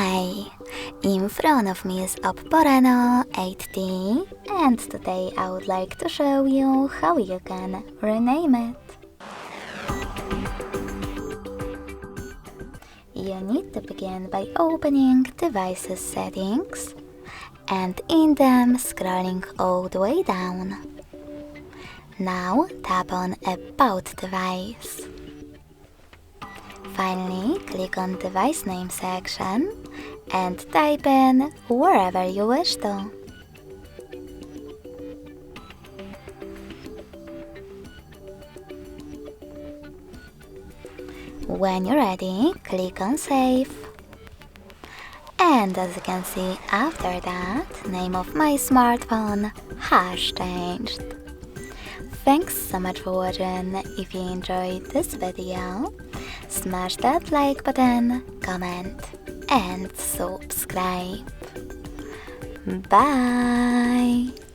Hi! In front of me is OPPO RENO 8T, and today I would like to show you how you can rename it. You need to begin by opening Devices Settings and in them scrolling all the way down. Now tap on About Device. Finally, click on Device Name section and type in wherever you wish to. When you're ready, click on Save. And as you can see, after that, name of my smartphone has changed. Thanks so much for watching. If you enjoyed this video, smash that like button, comment and subscribe. Bye!